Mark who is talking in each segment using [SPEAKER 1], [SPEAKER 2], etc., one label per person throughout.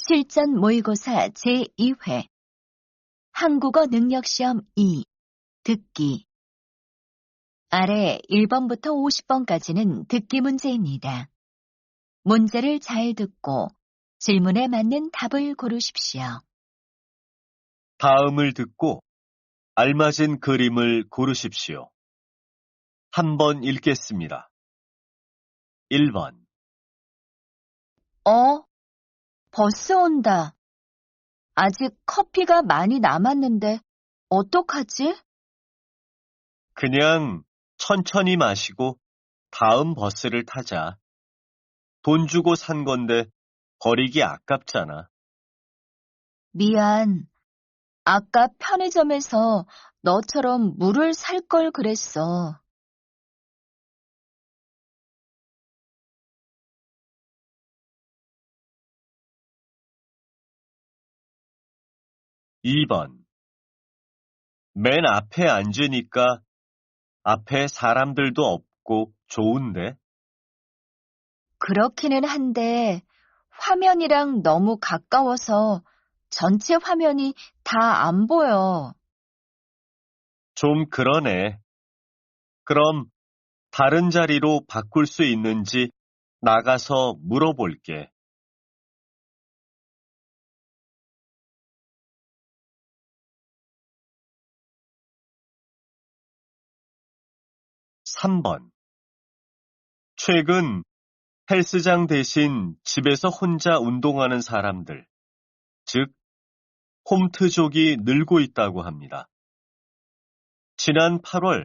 [SPEAKER 1] 실전 모의고사 제2회 한국어 능력시험 2 듣기 아래 1번부터 50번까지는 듣기 문제입니다. 문제를 잘 듣고 질문에 맞는 답을 고르십시오.
[SPEAKER 2] 다음을 듣고 알맞은 그림을 고르십시오. 한번 읽겠습니다. 1번.
[SPEAKER 1] 버스 온다. 아직 커피가 많이 남았는데 어떡하지?
[SPEAKER 2] 그냥 천천히 마시고 다음 버스를 타자. 돈 주고 산 건데 버리기 아깝잖아.
[SPEAKER 1] 미안. 아까 편의점에서 너처럼 물을 살 걸 그랬어.
[SPEAKER 2] 2번. 맨 앞에 앉으니까 앞에 사람들도 없고 좋은데?
[SPEAKER 1] 그렇기는 한데 화면이랑 너무 가까워서 전체 화면이 다 안 보여.
[SPEAKER 2] 좀 그러네. 그럼 다른 자리로 바꿀 수 있는지 나가서 물어볼게. 3번. 최근 헬스장 대신 집에서 혼자 운동하는 사람들, 즉, 홈트족이 늘고 있다고 합니다. 지난 8월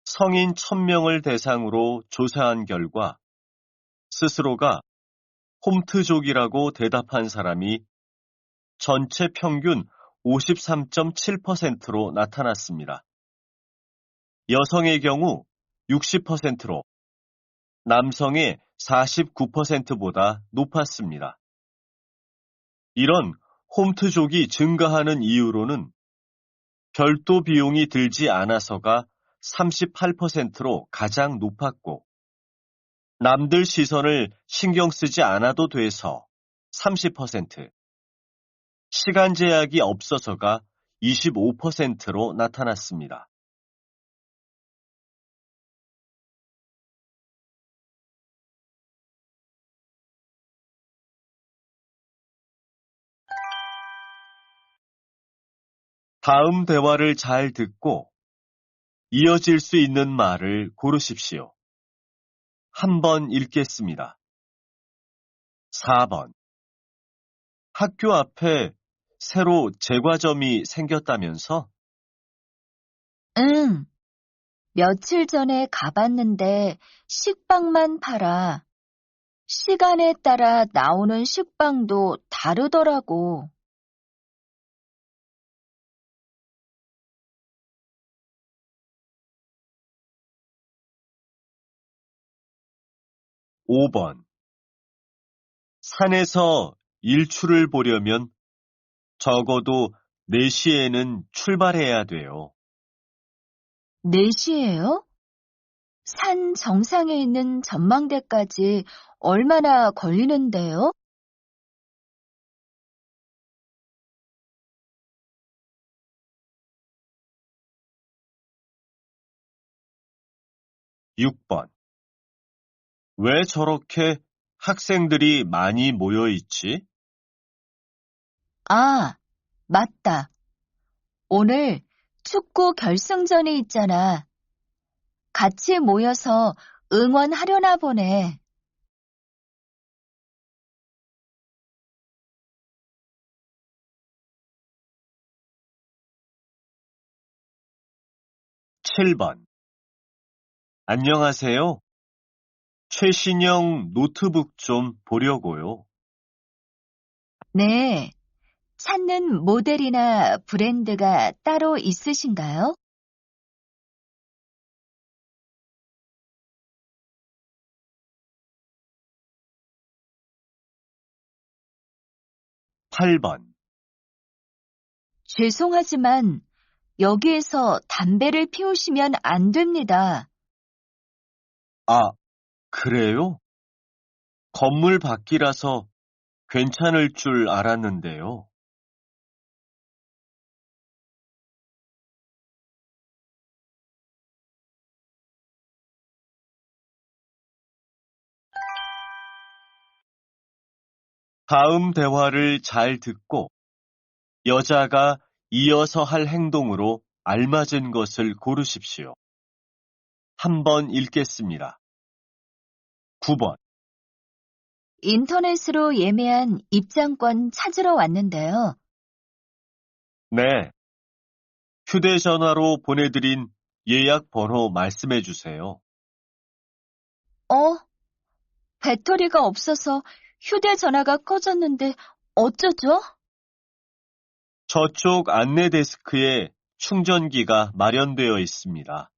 [SPEAKER 2] 성인 1000명을 대상으로 조사한 결과 스스로가 홈트족이라고 대답한 사람이 전체 평균 53.7%로 나타났습니다. 여성의 경우 60%로, 남성의 49%보다 높았습니다. 이런 홈트족이 증가하는 이유로는 별도 비용이 들지 않아서가 38%로 가장 높았고, 남들 시선을 신경 쓰지 않아도 돼서 30%, 시간 제약이 없어서가 25%로 나타났습니다. 다음 대화를 잘 듣고 이어질 수 있는 말을 고르십시오. 한번 읽겠습니다. 4번. 학교 앞에 새로 제과점이 생겼다면서?
[SPEAKER 1] 응, 며칠 전에 가봤는데 식빵만 팔아. 시간에 따라 나오는 식빵도 다르더라고.
[SPEAKER 2] 5번. 산에서 일출을 보려면 적어도 4시에는 출발해야 돼요.
[SPEAKER 1] 4시예요? 산 정상에 있는 전망대까지 얼마나 걸리는데요?
[SPEAKER 2] 6번. 왜 저렇게 학생들이 많이 모여 있지?
[SPEAKER 1] 아, 맞다. 오늘 축구 결승전이 있잖아. 같이 모여서 응원하려나 보네.
[SPEAKER 2] 7번. 안녕하세요. 최신형 노트북 좀 보려고요.
[SPEAKER 1] 네, 찾는 모델이나 브랜드가 따로 있으신가요?
[SPEAKER 2] 8번.
[SPEAKER 1] 죄송하지만 여기에서 담배를 피우시면 안 됩니다.
[SPEAKER 2] 아, 그래요? 건물 밖이라서 괜찮을 줄 알았는데요. 다음 대화를 잘 듣고 여자가 이어서 할 행동으로 알맞은 것을 고르십시오. 한번 읽겠습니다. 9번.
[SPEAKER 1] 인터넷으로 예매한 입장권 찾으러 왔는데요.
[SPEAKER 2] 네. 휴대전화로 보내드린 예약 번호 말씀해 주세요.
[SPEAKER 1] 어? 배터리가 없어서 휴대전화가 꺼졌는데 어쩌죠?
[SPEAKER 2] 저쪽 안내 데스크에 충전기가 마련되어 있습니다.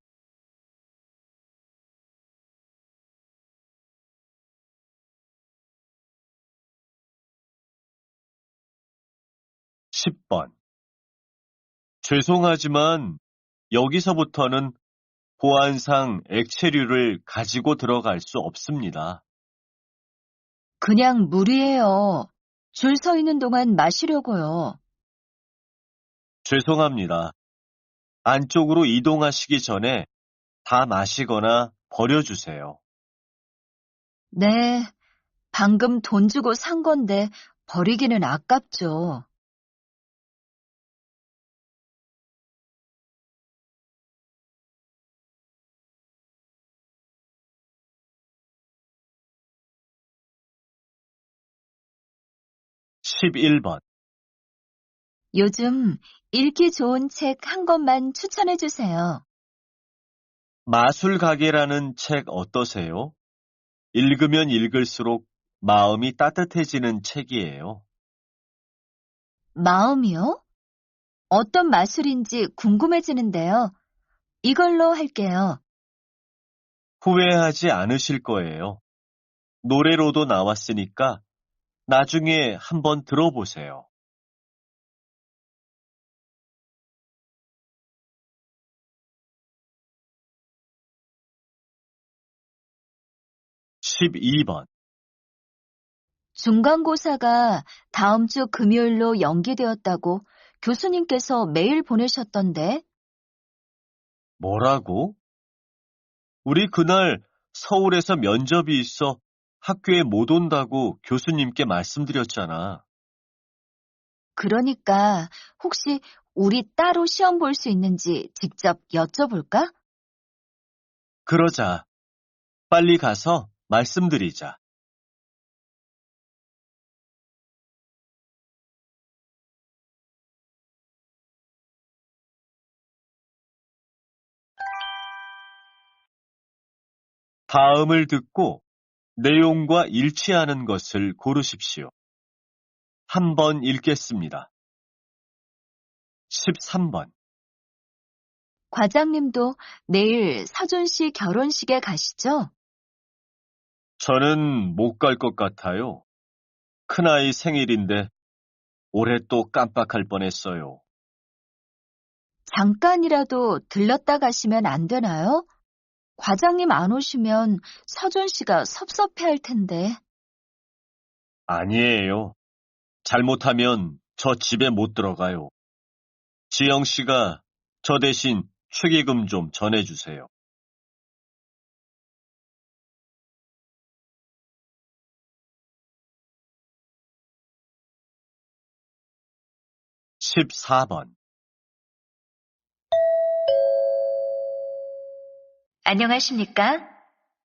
[SPEAKER 2] 10번. 죄송하지만 여기서부터는 보안상 액체류를 가지고 들어갈 수 없습니다.
[SPEAKER 1] 그냥 물이에요. 줄 서 있는 동안 마시려고요.
[SPEAKER 2] 죄송합니다. 안쪽으로 이동하시기 전에 다 마시거나 버려주세요.
[SPEAKER 1] 네, 방금 돈 주고 산 건데 버리기는 아깝죠.
[SPEAKER 2] 11번.
[SPEAKER 1] 요즘 읽기 좋은 책 한 권만 추천해 주세요.
[SPEAKER 2] 마술 가게라는 책 어떠세요? 읽으면 읽을수록 마음이 따뜻해지는 책이에요.
[SPEAKER 1] 마음이요? 어떤 마술인지 궁금해지는데요. 이걸로 할게요.
[SPEAKER 2] 후회하지 않으실 거예요. 노래로도 나왔으니까 나중에 한번 들어보세요. 12번.
[SPEAKER 1] 중간고사가 다음 주 금요일로 연기되었다고 교수님께서 메일 보내셨던데,
[SPEAKER 2] 뭐라고? 우리 그날 서울에서 면접이 있어 학교에 못 온다고 교수님께 말씀드렸잖아.
[SPEAKER 1] 그러니까 혹시 우리 따로 시험 볼 수 있는지 직접 여쭤볼까?
[SPEAKER 2] 그러자. 빨리 가서 말씀드리자. 다음을 듣고 내용과 일치하는 것을 고르십시오. 한번 읽겠습니다. 13번.
[SPEAKER 1] 과장님도 내일 서준 씨 결혼식에 가시죠?
[SPEAKER 2] 저는 못 갈 것 같아요. 큰아이 생일인데 올해 또 깜빡할 뻔했어요.
[SPEAKER 1] 잠깐이라도 들렀다 가시면 안 되나요? 과장님 안 오시면 서준 씨가 섭섭해할 텐데.
[SPEAKER 2] 아니에요. 잘못하면 저 집에 못 들어가요. 지영 씨가 저 대신 축의금 좀 전해주세요. 14번.
[SPEAKER 1] 안녕하십니까?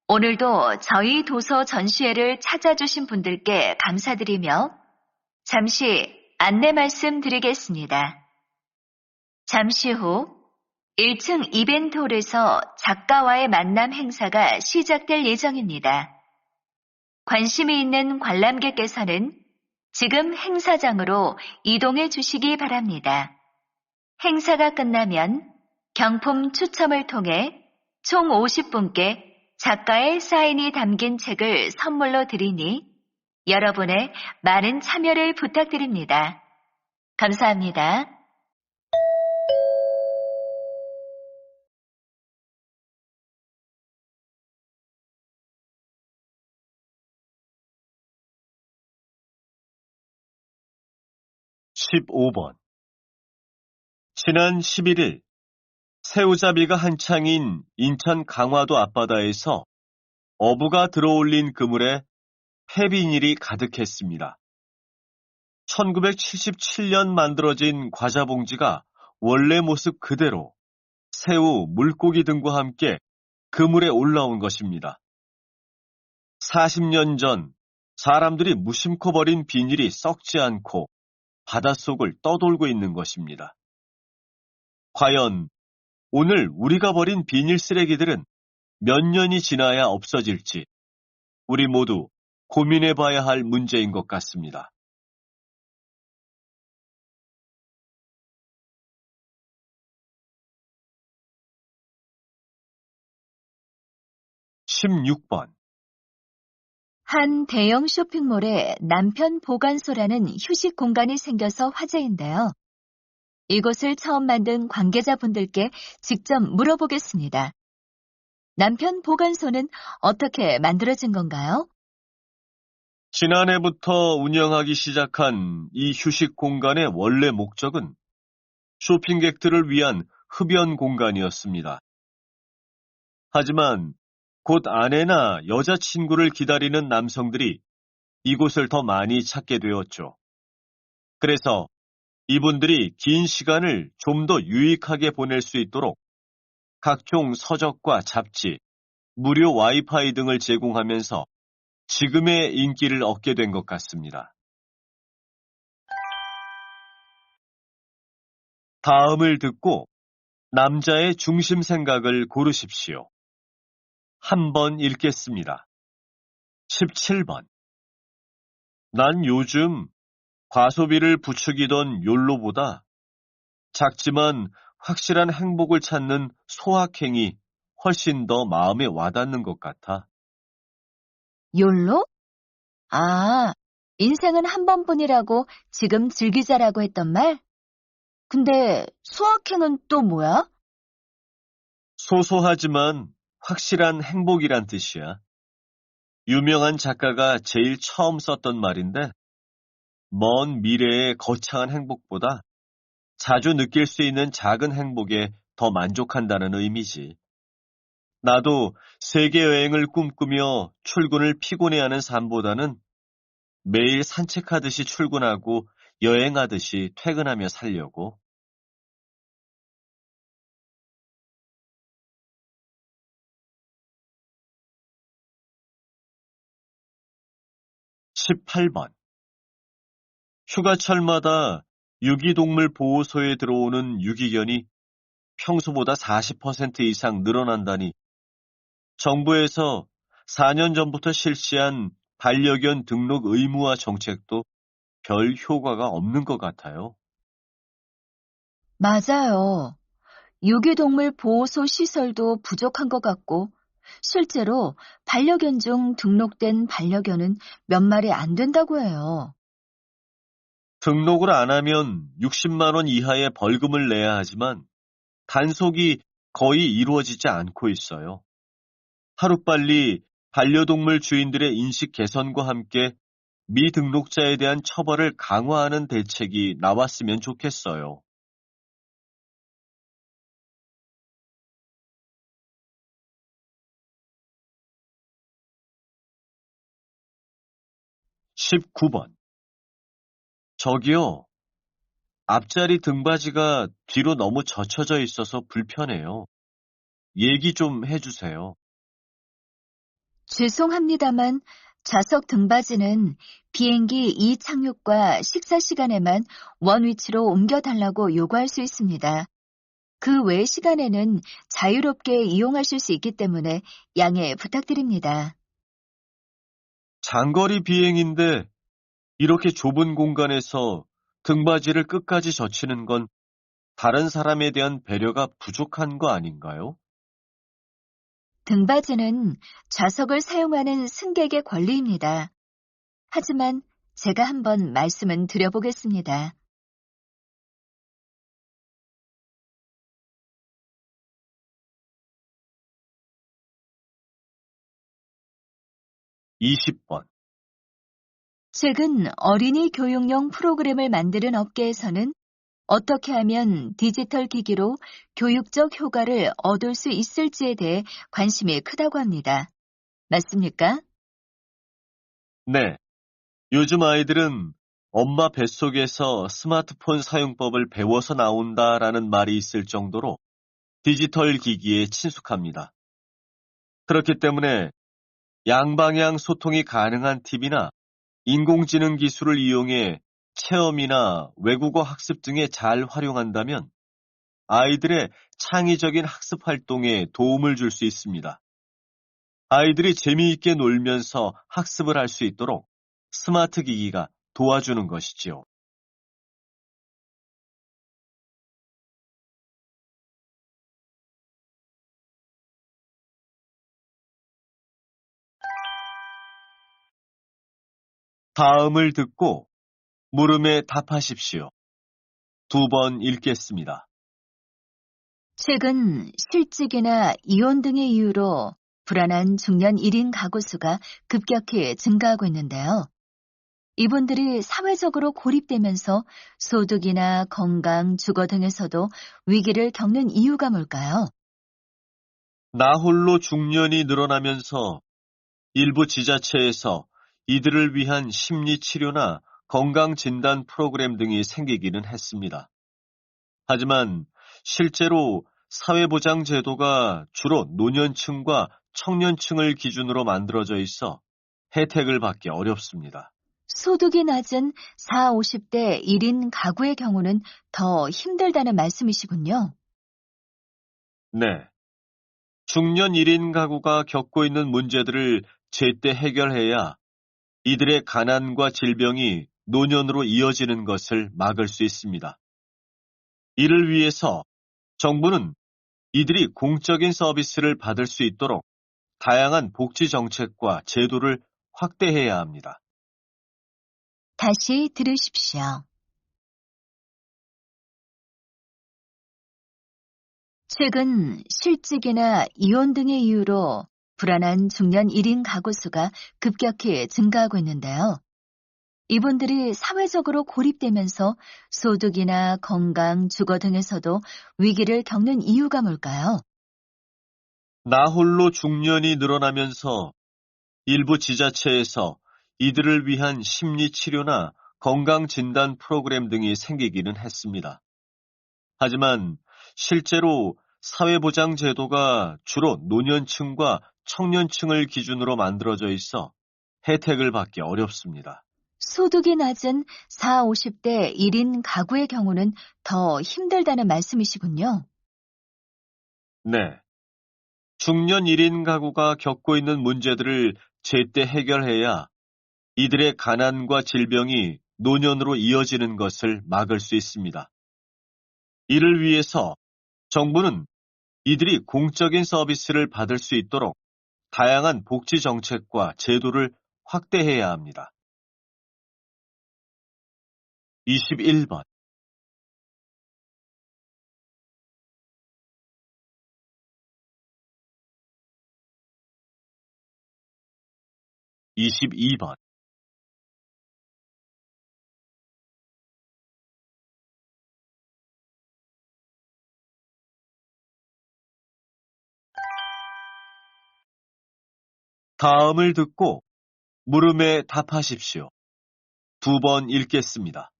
[SPEAKER 1] 오늘도 저희 도서 전시회를 찾아주신 분들께 감사드리며 잠시 안내 말씀 드리겠습니다. 잠시 후 1층 이벤트홀에서 작가와의 만남 행사가 시작될 예정입니다. 관심이 있는 관람객께서는 지금 행사장으로 이동해 주시기 바랍니다. 행사가 끝나면 경품 추첨을 통해 총 50분께 작가의 사인이 담긴 책을 선물로 드리니 여러분의 많은 참여를 부탁드립니다. 감사합니다.
[SPEAKER 2] 15번. 지난 11일 새우잡이가 한창인 인천 강화도 앞바다에서 어부가 들어올린 그물에 폐비닐이 가득했습니다. 1977년 만들어진 과자 봉지가 원래 모습 그대로 새우, 물고기 등과 함께 그물에 올라온 것입니다. 40년 전 사람들이 무심코 버린 비닐이 썩지 않고 바닷속을 떠돌고 있는 것입니다. 과연 오늘 우리가 버린 비닐 쓰레기들은 몇 년이 지나야 없어질지 우리 모두 고민해 봐야 할 문제인 것 같습니다. (16번)
[SPEAKER 1] 한 대형 쇼핑몰에 남편 보관소라는 휴식 공간이 생겨서 화제인데요. 이곳을 처음 만든 관계자분들께 직접 물어보겠습니다. 남편 보관소는 어떻게 만들어진 건가요?
[SPEAKER 2] 지난해부터 운영하기 시작한 이 휴식 공간의 원래 목적은 쇼핑객들을 위한 흡연 공간이었습니다. 하지만 곧 아내나 여자친구를 기다리는 남성들이 이곳을 더 많이 찾게 되었죠. 그래서 이분들이 긴 시간을 좀 더 유익하게 보낼 수 있도록 각종 서적과 잡지, 무료 와이파이 등을 제공하면서 지금의 인기를 얻게 된 것 같습니다. 다음을 듣고 남자의 중심 생각을 고르십시오. 한 번 읽겠습니다. 17번. 난 요즘 과소비를 부추기던 욜로보다 작지만 확실한 행복을 찾는 소확행이 훨씬 더 마음에 와닿는 것 같아.
[SPEAKER 1] 욜로? 아, 인생은 한 번뿐이라고 지금 즐기자라고 했던 말? 근데 소확행은 또 뭐야?
[SPEAKER 2] 소소하지만 확실한 행복이란 뜻이야. 유명한 작가가 제일 처음 썼던 말인데, 먼 미래의 거창한 행복보다 자주 느낄 수 있는 작은 행복에 더 만족한다는 의미지. 나도 세계 여행을 꿈꾸며 출근을 피곤해하는 삶보다는 매일 산책하듯이 출근하고 여행하듯이 퇴근하며 살려고. 18번. 휴가철마다 유기동물 보호소에 들어오는 유기견이 평소보다 40% 이상 늘어난다니 정부에서 4년 전부터 실시한 반려견 등록 의무화 정책도 별 효과가 없는 것 같아요.
[SPEAKER 1] 맞아요. 유기동물 보호소 시설도 부족한 것 같고, 실제로 반려견 중 등록된 반려견은 몇 마리 안 된다고 해요.
[SPEAKER 2] 등록을 안 하면 60만 원 이하의 벌금을 내야 하지만 단속이 거의 이루어지지 않고 있어요. 하루빨리 반려동물 주인들의 인식 개선과 함께 미등록자에 대한 처벌을 강화하는 대책이 나왔으면 좋겠어요. 19번. 저기요, 앞자리 등받이가 뒤로 너무 젖혀져 있어서 불편해요. 얘기 좀 해주세요.
[SPEAKER 1] 죄송합니다만 좌석 등받이는 비행기 이착륙과 식사 시간에만 원 위치로 옮겨달라고 요구할 수 있습니다. 그 외 시간에는 자유롭게 이용하실 수 있기 때문에 양해 부탁드립니다.
[SPEAKER 2] 장거리 비행인데 이렇게 좁은 공간에서 등받이를 끝까지 젖히는 건 다른 사람에 대한 배려가 부족한 거 아닌가요?
[SPEAKER 1] 등받이는 좌석을 사용하는 승객의 권리입니다. 하지만 제가 한번 말씀은 드려보겠습니다.
[SPEAKER 2] 20번.
[SPEAKER 1] 최근 어린이 교육용 프로그램을 만드는 업계에서는 어떻게 하면 디지털 기기로 교육적 효과를 얻을 수 있을지에 대해 관심이 크다고 합니다. 맞습니까?
[SPEAKER 2] 네, 요즘 아이들은 엄마 뱃속에서 스마트폰 사용법을 배워서 나온다라는 말이 있을 정도로 디지털 기기에 친숙합니다. 그렇기 때문에 양방향 소통이 가능한 팁이나 인공지능 기술을 이용해 체험이나 외국어 학습 등에 잘 활용한다면 아이들의 창의적인 학습 활동에 도움을 줄 수 있습니다. 아이들이 재미있게 놀면서 학습을 할 수 있도록 스마트 기기가 도와주는 것이지요. 다음을 듣고 물음에 답하십시오. 두 번 읽겠습니다.
[SPEAKER 1] 최근 실직이나 이혼 등의 이유로 불안한 중년 1인 가구 수가 급격히 증가하고 있는데요. 이분들이 사회적으로 고립되면서 소득이나 건강, 주거 등에서도 위기를 겪는 이유가 뭘까요?
[SPEAKER 2] 나 홀로 중년이 늘어나면서 일부 지자체에서 이들을 위한 심리 치료나 건강 진단 프로그램 등이 생기기는 했습니다. 하지만 실제로 사회보장 제도가 주로 노년층과 청년층을 기준으로 만들어져 있어 혜택을 받기 어렵습니다.
[SPEAKER 1] 소득이 낮은 4, 50대 1인 가구의 경우는 더 힘들다는 말씀이시군요.
[SPEAKER 2] 네. 중년 1인 가구가 겪고 있는 문제들을 제때 해결해야 이들의 가난과 질병이 노년으로 이어지는 것을 막을 수 있습니다. 이를 위해서 정부는 이들이 공적인 서비스를 받을 수 있도록 다양한 복지 정책과 제도를 확대해야 합니다.
[SPEAKER 1] 다시 들으십시오. 최근 실직이나 이혼 등의 이유로 불안한 중년 1인 가구 수가 급격히 증가하고 있는데요. 이분들이 사회적으로 고립되면서 소득이나 건강, 주거 등에서도 위기를 겪는 이유가 뭘까요?
[SPEAKER 2] 나 홀로 중년이 늘어나면서 일부 지자체에서 이들을 위한 심리 치료나 건강 진단 프로그램 등이 생기기는 했습니다. 하지만 실제로 사회보장 제도가 주로 노년층과 청년층을 기준으로 만들어져 있어 혜택을 받기 어렵습니다.
[SPEAKER 1] 소득이 낮은 4, 50대 1인 가구의 경우는 더 힘들다는 말씀이시군요.
[SPEAKER 2] 네. 중년 1인 가구가 겪고 있는 문제들을 제때 해결해야 이들의 가난과 질병이 노년으로 이어지는 것을 막을 수 있습니다. 이를 위해서 정부는 이들이 공적인 서비스를 받을 수 있도록 다양한 복지 정책과 제도를 확대해야 합니다. 21번, 22번. 다음을 듣고 물음에 답하십시오. 두 번 읽겠습니다.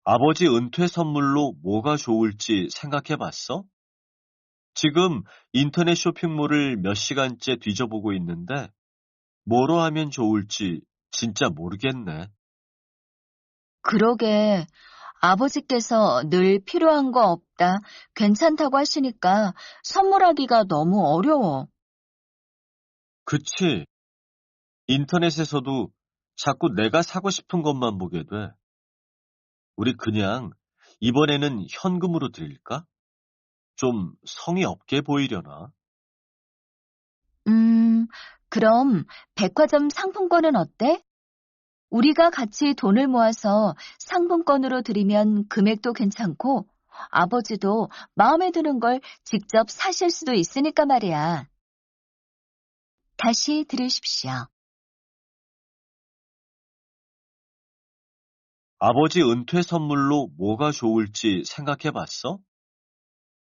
[SPEAKER 2] 아버지 은퇴 선물로 뭐가 좋을지 생각해 봤어? 지금 인터넷 쇼핑몰을 몇 시간째 뒤져보고 있는데 뭐로 하면 좋을지 진짜 모르겠네.
[SPEAKER 1] 그러게, 아버지께서 늘 필요한 거 없다, 괜찮다고 하시니까 선물하기가 너무 어려워.
[SPEAKER 2] 그치? 인터넷에서도 자꾸 내가 사고 싶은 것만 보게 돼. 우리 그냥 이번에는 현금으로 드릴까? 좀 성의 없게 보이려나?
[SPEAKER 1] 음, 그럼 백화점 상품권은 어때? 우리가 같이 돈을 모아서 상품권으로 드리면 금액도 괜찮고 아버지도 마음에 드는 걸 직접 사실 수도 있으니까 말이야. 다시 들으십시오.
[SPEAKER 2] 아버지 은퇴 선물로 뭐가 좋을지 생각해 봤어?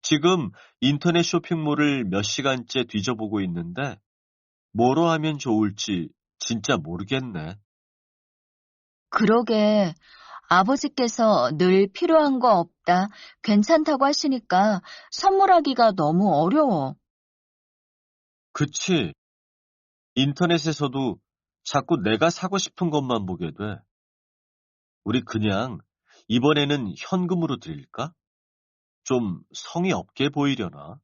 [SPEAKER 2] 지금 인터넷 쇼핑몰을 몇 시간째 뒤져보고 있는데 뭐로 하면 좋을지 진짜 모르겠네.
[SPEAKER 1] 그러게, 아버지께서 늘 필요한 거 없다, 괜찮다고 하시니까 선물하기가 너무 어려워.
[SPEAKER 2] 그치? 인터넷에서도 자꾸 내가 사고 싶은 것만 보게 돼. 우리 그냥 이번에는 현금으로 드릴까? 좀 성의 없게 보이려나?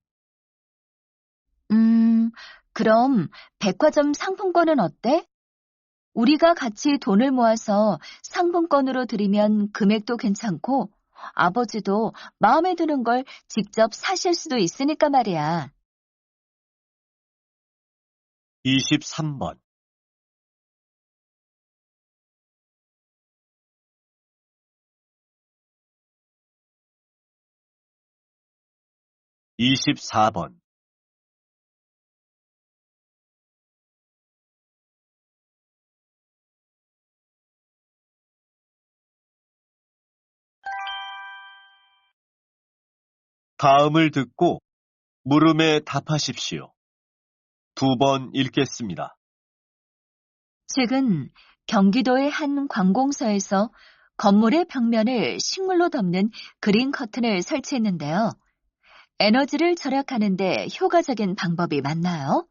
[SPEAKER 1] 음, 그럼 백화점 상품권은 어때? 우리가 같이 돈을 모아서 상품권으로 드리면 금액도 괜찮고 아버지도 마음에 드는 걸 직접 사실 수도 있으니까 말이야.
[SPEAKER 2] 23번. 24번. 다음을 듣고 물음에 답하십시오. 두 번 읽겠습니다.
[SPEAKER 1] 최근 경기도의 한 관공서에서 건물의 벽면을 식물로 덮는 그린 커튼을 설치했는데요. 에너지를 절약하는데 효과적인 방법이 맞나요?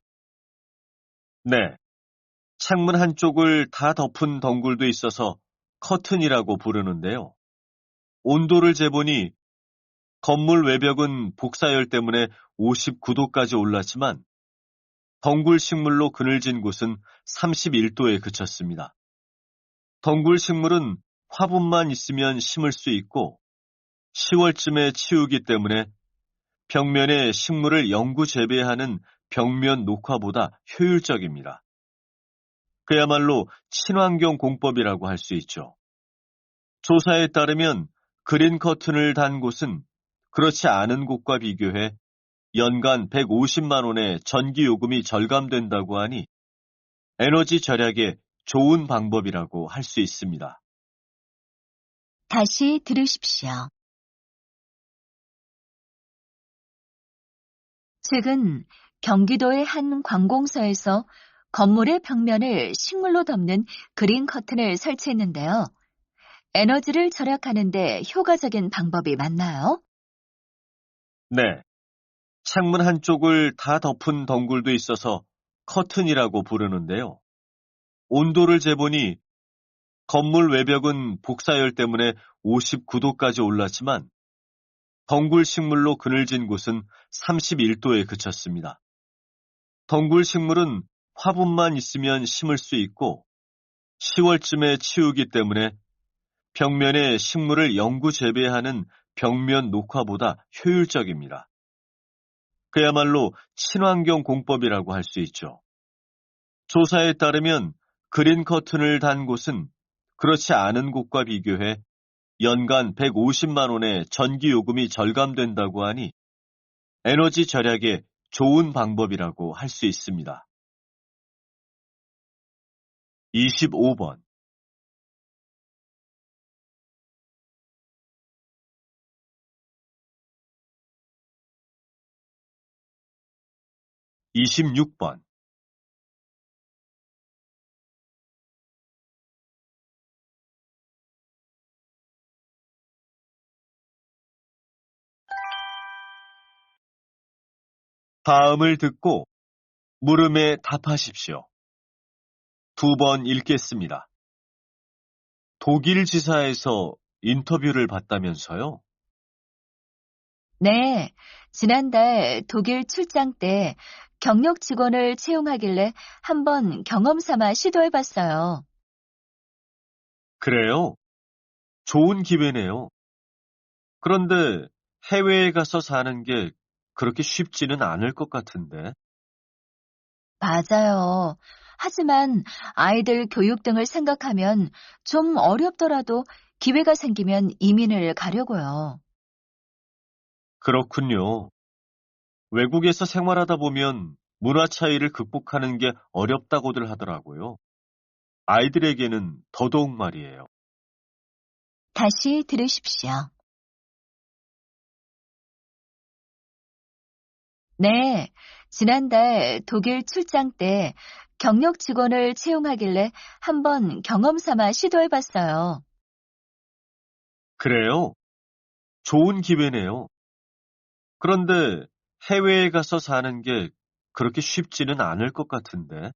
[SPEAKER 2] 네. 창문 한쪽을 다 덮은 덩굴도 있어서 커튼이라고 부르는데요. 온도를 재보니 건물 외벽은 복사열 때문에 59도까지 올랐지만 덩굴 식물로 그늘진 곳은 31도에 그쳤습니다. 덩굴 식물은 화분만 있으면 심을 수 있고 10월쯤에 치우기 때문에 벽면에 식물을 영구 재배하는 벽면 녹화보다 효율적입니다. 그야말로 친환경 공법이라고 할 수 있죠. 조사에 따르면 그린 커튼을 단 곳은 그렇지 않은 곳과 비교해 연간 150만 원의 전기 요금이 절감된다고 하니 에너지 절약에 좋은 방법이라고 할 수 있습니다.
[SPEAKER 1] 다시 들으십시오. 최근 경기도의 한 관공서에서 건물의 벽면을 식물로 덮는 그린 커튼을 설치했는데요. 에너지를 절약하는데 효과적인 방법이 맞나요?
[SPEAKER 2] 네, 창문 한쪽을 다 덮은 덩굴도 있어서 커튼이라고 부르는데요. 온도를 재보니 건물 외벽은 복사열 때문에 59도까지 올랐지만 덩굴 식물로 그늘진 곳은 31도에 그쳤습니다. 덩굴 식물은 화분만 있으면 심을 수 있고 10월쯤에 치우기 때문에 벽면에 식물을 영구 재배하는 벽면 녹화보다 효율적입니다. 그야말로 친환경 공법이라고 할 수 있죠. 조사에 따르면 그린 커튼을 단 곳은 그렇지 않은 곳과 비교해 연간 150만 원의 전기 요금이 절감된다고 하니 에너지 절약에 좋은 방법이라고 할 수 있습니다. 25번. 26번. 다음을 듣고 물음에 답하십시오. 두 번 읽겠습니다. 독일 지사에서 인터뷰를 받다면서요?
[SPEAKER 1] 네, 지난달 독일 출장 때 경력 직원을 채용하길래 한번 경험 삼아 시도해봤어요.
[SPEAKER 2] 그래요? 좋은 기회네요. 그런데 해외에 가서 사는 게 그렇게 쉽지는 않을 것 같은데.
[SPEAKER 1] 맞아요. 하지만 아이들 교육 등을 생각하면 좀 어렵더라도 기회가 생기면 이민을 가려고요.
[SPEAKER 2] 그렇군요. 외국에서 생활하다 보면 문화 차이를 극복하는 게 어렵다고들 하더라고요. 아이들에게는 더더욱 말이에요.
[SPEAKER 1] 다시 들으십시오. 네, 지난달 독일 출장 때 경력 직원을 채용하길래 한번 경험 삼아 시도해봤어요.
[SPEAKER 2] 그래요? 좋은 기회네요. 그런데 해외에 가서 사는 게 그렇게 쉽지는 않을 것 같은데.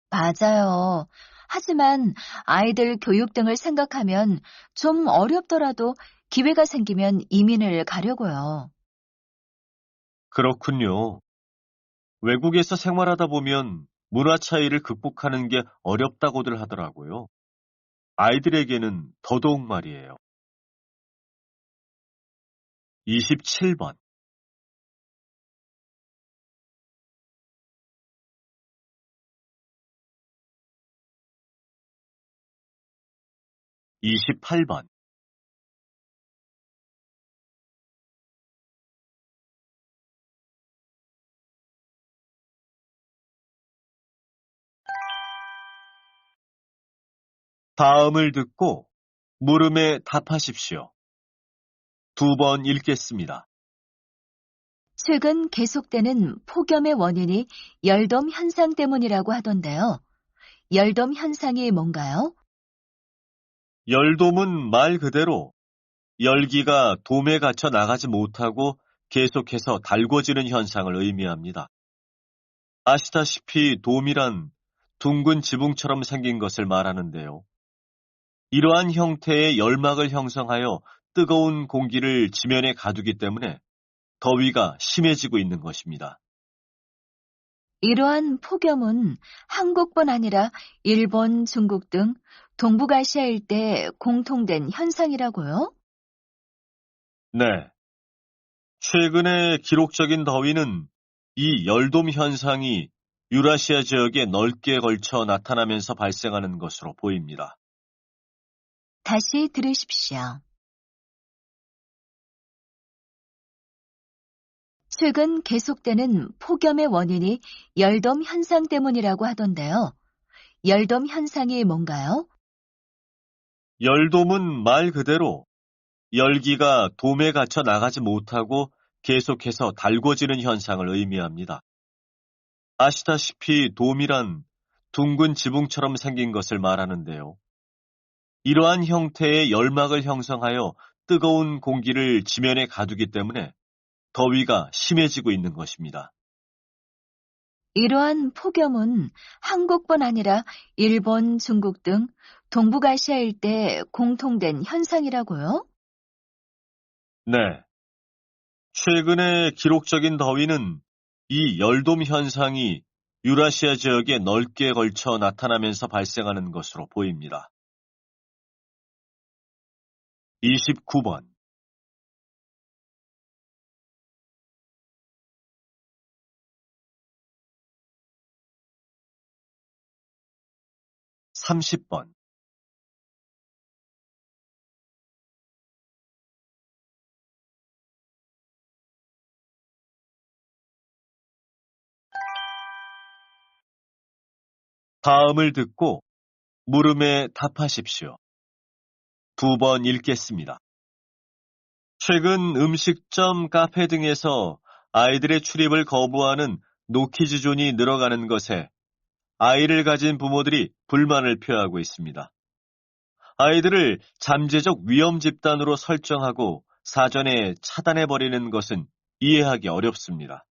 [SPEAKER 1] 맞아요. 하지만 아이들 교육 등을 생각하면 좀 어렵더라도 기회가 생기면 이민을 가려고요.
[SPEAKER 2] 그렇군요. 외국에서 생활하다 보면 문화 차이를 극복하는 게 어렵다고들 하더라고요. 아이들에게는 더더욱 말이에요. 27번, 28번. 다음을 듣고 물음에 답하십시오. 두 번 읽겠습니다.
[SPEAKER 1] 최근 계속되는 폭염의 원인이 열돔 현상 때문이라고 하던데요. 열돔 현상이 뭔가요?
[SPEAKER 2] 열돔은 말 그대로 열기가 돔에 갇혀 나가지 못하고 계속해서 달궈지는 현상을 의미합니다. 아시다시피 돔이란 둥근 지붕처럼 생긴 것을 말하는데요. 이러한 형태의 열막을 형성하여 뜨거운 공기를 지면에 가두기 때문에 더위가 심해지고 있는 것입니다.
[SPEAKER 1] 이러한 폭염은 한국뿐 아니라 일본, 중국 등 동북아시아 일대에 공통된 현상이라고요?
[SPEAKER 2] 네. 최근의 기록적인 더위는 이 열돔 현상이 유라시아 지역에 넓게 걸쳐 나타나면서 발생하는 것으로 보입니다.
[SPEAKER 1] 다시 들으십시오. 최근 계속되는 폭염의 원인이 열돔 현상 때문이라고 하던데요. 열돔 현상이 뭔가요?
[SPEAKER 2] 열돔은 말 그대로 열기가 돔에 갇혀 나가지 못하고 계속해서 달궈지는 현상을 의미합니다. 아시다시피 돔이란 둥근 지붕처럼 생긴 것을 말하는데요. 이러한 형태의 열막을 형성하여 뜨거운 공기를 지면에 가두기 때문에 더위가 심해지고 있는 것입니다.
[SPEAKER 1] 이러한 폭염은 한국뿐 아니라 일본, 중국 등 동북아시아 일대에 공통된 현상이라고요?
[SPEAKER 2] 네. 최근의 기록적인 더위는 이 열돔 현상이 유라시아 지역에 넓게 걸쳐 나타나면서 발생하는 것으로 보입니다. 29번, 30번. 다음을 듣고 물음에 답하십시오. 두 번 읽겠습니다. 최근 음식점, 카페 등에서 아이들의 출입을 거부하는 노키즈존이 늘어가는 것에 아이를 가진 부모들이 불만을 표하고 있습니다. 아이들을 잠재적 위험 집단으로 설정하고 사전에 차단해버리는 것은 이해하기 어렵습니다.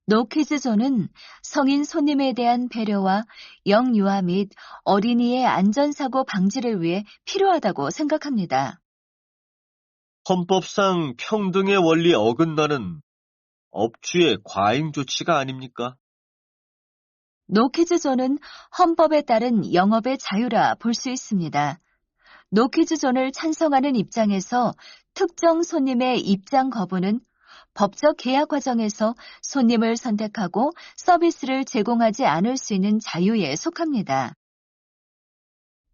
[SPEAKER 1] 노키즈존은 성인 손님에 대한 배려와 영유아 및 어린이의 안전사고 방지를 위해 필요하다고 생각합니다.
[SPEAKER 2] 헌법상 평등의 원리 어긋나는 업주의 과잉 조치가 아닙니까?
[SPEAKER 1] 노키즈존은 헌법에 따른 영업의 자유라 볼 수 있습니다. 노키즈존을 찬성하는 입장에서 특정 손님의 입장 거부는 법적 계약 과정에서 손님을 선택하고 서비스를 제공하지 않을 수 있는 자유에 속합니다.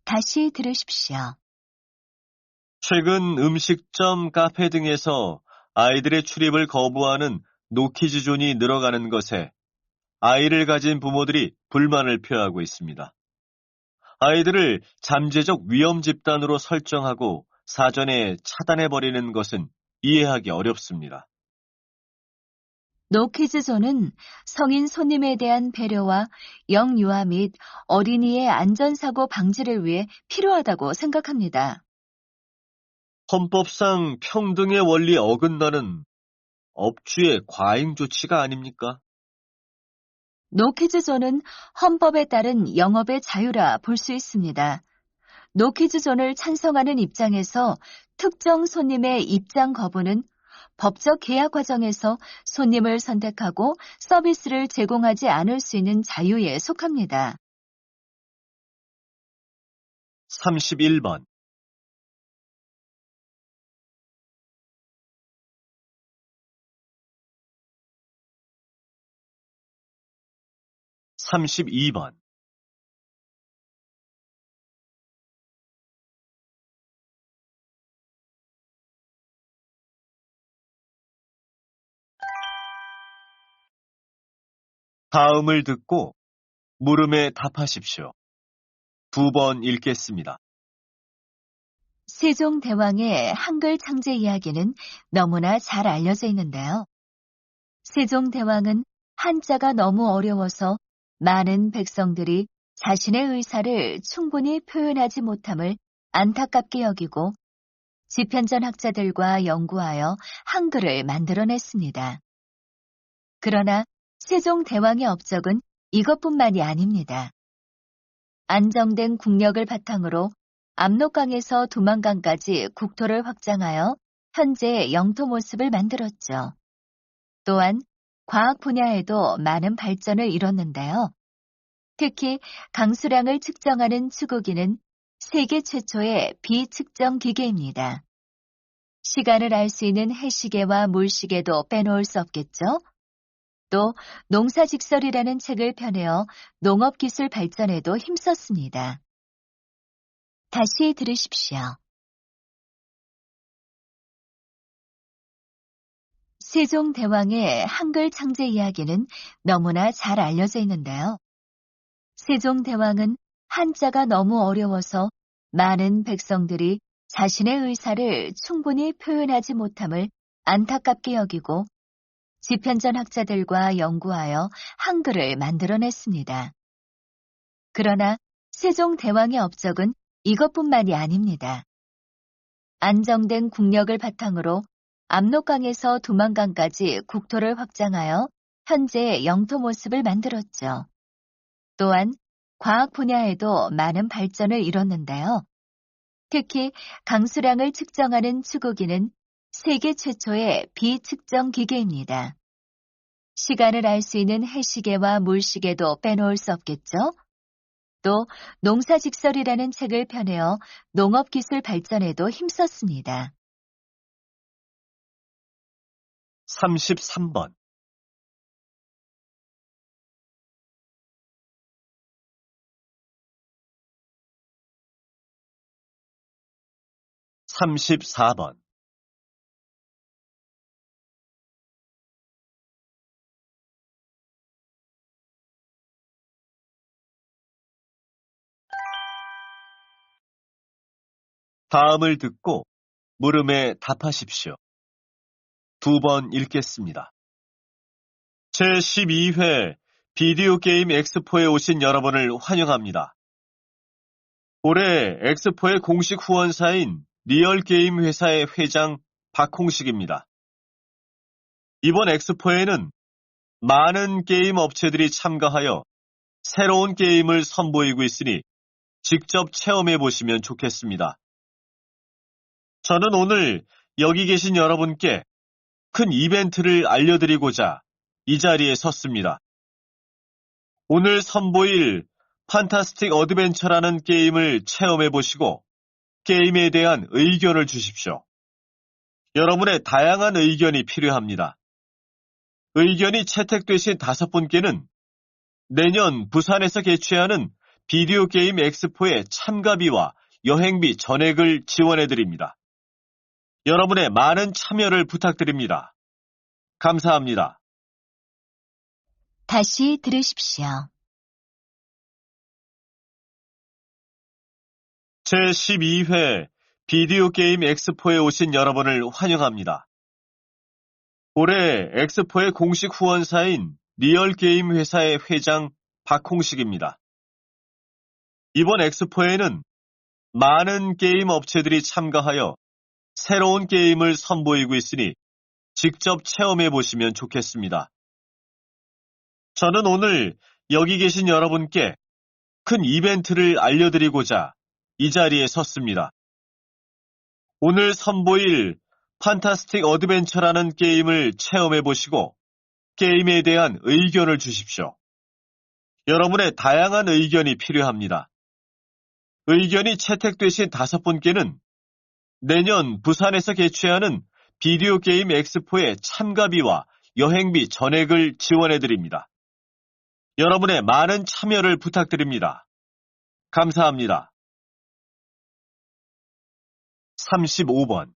[SPEAKER 1] 다시 들으십시오.
[SPEAKER 2] 최근 음식점, 카페 등에서 아이들의 출입을 거부하는 노키즈존이 늘어가는 것에 아이를 가진 부모들이 불만을 표하고 있습니다. 아이들을 잠재적 위험 집단으로 설정하고 사전에 차단해버리는 것은 이해하기 어렵습니다.
[SPEAKER 1] 노키즈존은 성인 손님에 대한 배려와 영유아 및 어린이의 안전사고 방지를 위해 필요하다고 생각합니다.
[SPEAKER 2] 헌법상 평등의 원리 어긋나는 업주의 과잉 조치가 아닙니까?
[SPEAKER 1] 노키즈존은 헌법에 따른 영업의 자유라 볼 수 있습니다. 노키즈존을 찬성하는 입장에서 특정 손님의 입장 거부는 법적 계약 과정에서 손님을 선택하고 서비스를 제공하지 않을 수 있는 자유에 속합니다.
[SPEAKER 2] 31번. 32번. 다음을 듣고 물음에 답하십시오. 2번 읽겠습니다.
[SPEAKER 1] 세종대왕의 한글 창제 이야기는 너무나 잘 알려져 있는데요. 세종대왕은 한자가 너무 어려워서 많은 백성들이 자신의 의사를 충분히 표현하지 못함을 안타깝게 여기고 지편전 학자들과 연구하여 한글을 만들어냈습니다. 그러나 세종대왕의 업적은 이것뿐만이 아닙니다. 안정된 국력을 바탕으로 압록강에서 두만강까지 국토를 확장하여 현재 영토 모습을 만들었죠. 또한 과학 분야에도 많은 발전을 이뤘는데요. 특히 강수량을 측정하는 추구기는 세계 최초의 비측정 기계입니다. 시간을 알 수 있는 해시계와 물시계도 빼놓을 수 없겠죠. 또 농사직설이라는 책을 펴내어 농업기술 발전에도 힘썼습니다. 다시 들으십시오. 세종대왕의 한글 창제 이야기는 너무나 잘 알려져 있는데요. 세종대왕은 한자가 너무 어려워서 많은 백성들이 자신의 의사를 충분히 표현하지 못함을 안타깝게 여기고 지편전 학자들과 연구하여 한글을 만들어냈습니다. 그러나 세종대왕의 업적은 이것뿐만이 아닙니다. 안정된 국력을 바탕으로 압록강에서 두만강까지 국토를 확장하여 현재 영토 모습을 만들었죠. 또한 과학 분야에도 많은 발전을 이뤘는데요. 특히 강수량을 측정하는 추구기는 세계 최초의 비측정 기계입니다. 시간을 알 수 있는 해시계와 물시계도 빼놓을 수 없겠죠. 또 농사직설이라는 책을 펴내어 농업기술 발전에도 힘썼습니다.
[SPEAKER 2] 33번. 34번. 다음을 듣고 물음에 답하십시오. 2번 읽겠습니다. 제12회 비디오 게임 엑스포에 오신 여러분을 환영합니다. 올해 엑스포의 공식 후원사인 리얼게임 회사의 회장 박홍식입니다. 이번 엑스포에는 많은 게임 업체들이 참가하여 새로운 게임을 선보이고 있으니 직접 체험해 보시면 좋겠습니다. 저는 오늘 여기 계신 여러분께 큰 이벤트를 알려드리고자 이 자리에 섰습니다. 오늘 선보일 판타스틱 어드벤처라는 게임을 체험해 보시고 게임에 대한 의견을 주십시오. 여러분의 다양한 의견이 필요합니다. 의견이 채택되신 5분께는 내년 부산에서 개최하는 비디오 게임 엑스포의 참가비와 여행비 전액을 지원해 드립니다. 여러분의 많은 참여를 부탁드립니다. 감사합니다.
[SPEAKER 1] 다시 들으십시오.
[SPEAKER 2] 제12회 비디오 게임 엑스포에 오신 여러분을 환영합니다. 올해 엑스포의 공식 후원사인 리얼게임 회사의 회장 박홍식입니다. 이번 엑스포에는 많은 게임 업체들이 참가하여 새로운 게임을 선보이고 있으니 직접 체험해 보시면 좋겠습니다. 저는 오늘 여기 계신 여러분께 큰 이벤트를 알려드리고자 이 자리에 섰습니다. 오늘 선보일 판타스틱 어드벤처라는 게임을 체험해 보시고 게임에 대한 의견을 주십시오. 여러분의 다양한 의견이 필요합니다. 의견이 채택되신 5분께는 내년 부산에서 개최하는 비디오 게임 엑스포의 참가비와 여행비 전액을 지원해 드립니다. 여러분의 많은 참여를 부탁드립니다. 감사합니다. 35번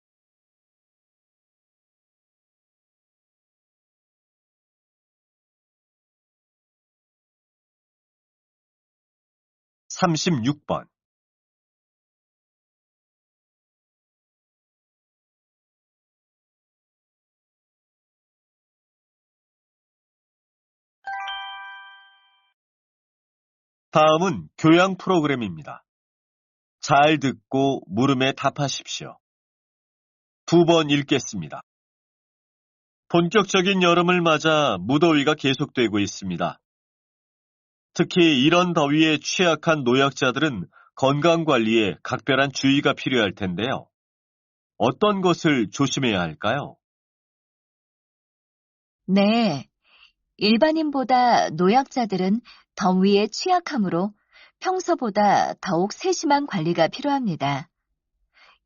[SPEAKER 2] 36번 다음은 교양 프로그램입니다. 잘 듣고 물음에 답하십시오. 2번 읽겠습니다. 본격적인 여름을 맞아 무더위가 계속되고 있습니다. 특히 이런 더위에 취약한 노약자들은 건강관리에 각별한 주의가 필요할 텐데요. 어떤 것을 조심해야 할까요?
[SPEAKER 1] 네, 일반인보다 노약자들은 더위에 취약하므로 평소보다 더욱 세심한 관리가 필요합니다.